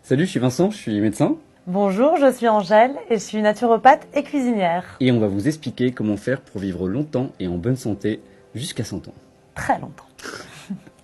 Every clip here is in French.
Salut, je suis Vincent, je suis médecin. Bonjour, je suis Angèle et je suis naturopathe et cuisinière. Et on va vous expliquer comment faire pour vivre longtemps et en bonne santé jusqu'à 100 ans. Très longtemps.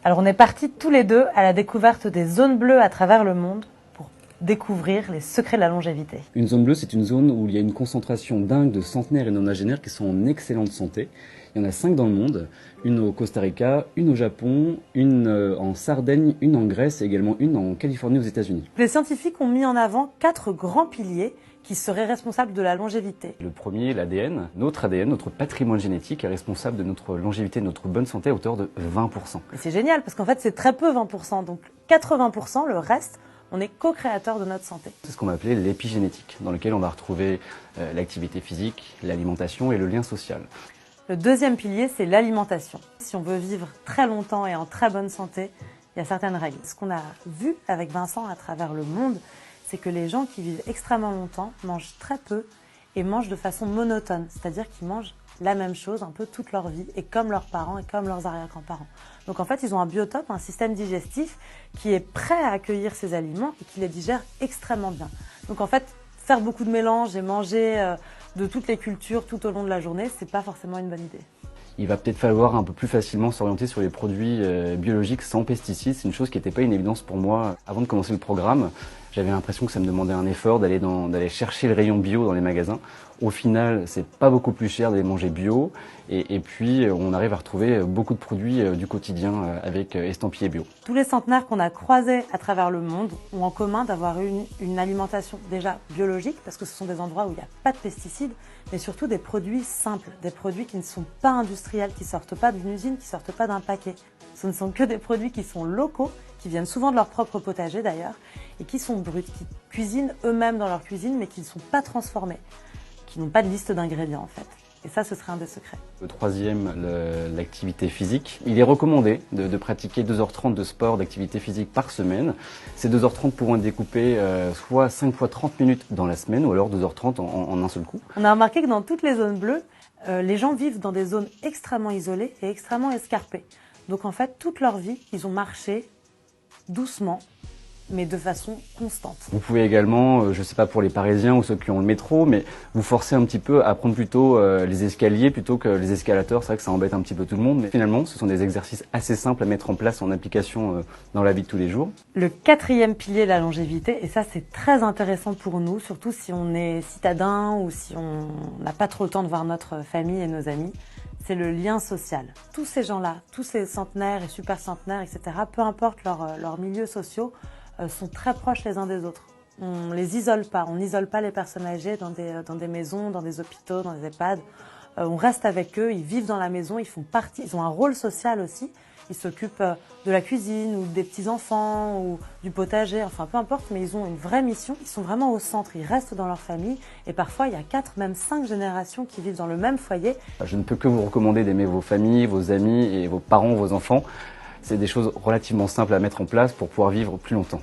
Alors on est partis tous les deux à la découverte des zones bleues à travers le monde pour découvrir les secrets de la longévité. Une zone bleue, c'est une zone où il y a une concentration dingue de centenaires et nonagénaires qui sont en excellente santé. Il y en a 5 dans le monde, une au Costa Rica, une au Japon, une en Sardaigne, une en Grèce et également une en Californie aux États-Unis. Les scientifiques ont mis en avant 4 grands piliers qui seraient responsables de la longévité. Le premier, l'ADN. Notre ADN, notre patrimoine génétique, est responsable de notre longévité, de notre bonne santé à hauteur de 20%. Et c'est génial parce qu'en fait c'est très peu 20%, donc 80%, le reste, on est co-créateur de notre santé. C'est ce qu'on va appeler l'épigénétique, dans lequel on va retrouver l'activité physique, l'alimentation et le lien social. Le deuxième pilier, c'est l'alimentation. Si on veut vivre très longtemps et en très bonne santé, il y a certaines règles. Ce qu'on a vu avec Vincent à travers le monde, c'est que les gens qui vivent extrêmement longtemps mangent très peu et mangent de façon monotone, c'est-à-dire qu'ils mangent la même chose un peu toute leur vie et comme leurs parents et comme leurs arrière-grands-parents. Donc en fait, ils ont un biotope, un système digestif qui est prêt à accueillir ces aliments et qui les digère extrêmement bien. Donc en fait, faire beaucoup de mélanges et manger de toutes les cultures tout au long de la journée, c'est pas forcément une bonne idée. Il va peut-être falloir un peu plus facilement s'orienter sur les produits biologiques sans pesticides. C'est une chose qui n'était pas une évidence pour moi avant de commencer le programme. J'avais l'impression que ça me demandait un effort d'aller chercher le rayon bio dans les magasins. Au final, c'est pas beaucoup plus cher d'aller manger bio. Et puis, on arrive à retrouver beaucoup de produits du quotidien avec estampillés bio. Tous les centenaires qu'on a croisés à travers le monde ont en commun d'avoir une alimentation déjà biologique, parce que ce sont des endroits où il n'y a pas de pesticides, mais surtout des produits simples, des produits qui ne sont pas industriels, qui sortent pas d'une usine, qui sortent pas d'un paquet. Ce ne sont que des produits qui sont locaux, qui viennent souvent de leur propre potager d'ailleurs, et qui sont bruts, qui cuisinent eux-mêmes dans leur cuisine, mais qui ne sont pas transformés, qui n'ont pas de liste d'ingrédients en fait. Et ça, ce serait un des secrets. Le troisième, l'activité physique. Il est recommandé de pratiquer 2h30 de sport, d'activité physique par semaine. Ces 2h30 pourront être découpées soit 5 fois 30 minutes dans la semaine, ou alors 2h30 en un seul coup. On a remarqué que dans toutes les zones bleues, les gens vivent dans des zones extrêmement isolées et extrêmement escarpées. Donc en fait, toute leur vie, ils ont marché doucement, mais de façon constante. Vous pouvez également, je ne sais pas pour les Parisiens ou ceux qui ont le métro, mais vous forcer un petit peu à prendre plutôt les escaliers plutôt que les escalators. C'est vrai que ça embête un petit peu tout le monde, mais finalement, ce sont des exercices assez simples à mettre en place en application dans la vie de tous les jours. Le quatrième pilier de la longévité, et ça c'est très intéressant pour nous, surtout si on est citadin ou si on n'a pas trop le temps de voir notre famille et nos amis, c'est le lien social. Tous ces gens-là, tous ces centenaires et super centenaires, etc., peu importe leurs milieux sociaux, sont très proches les uns des autres. On les isole pas, on n'isole pas les personnes âgées dans des maisons, dans des hôpitaux, dans des EHPAD. On reste avec eux, ils vivent dans la maison, ils font partie, ils ont un rôle social aussi. Ils s'occupent de la cuisine ou des petits-enfants ou du potager, enfin peu importe, mais ils ont une vraie mission. Ils sont vraiment au centre, ils restent dans leur famille et parfois il y a 4, même 5 générations qui vivent dans le même foyer. Je ne peux que vous recommander d'aimer vos familles, vos amis et vos parents, vos enfants. C'est des choses relativement simples à mettre en place pour pouvoir vivre plus longtemps.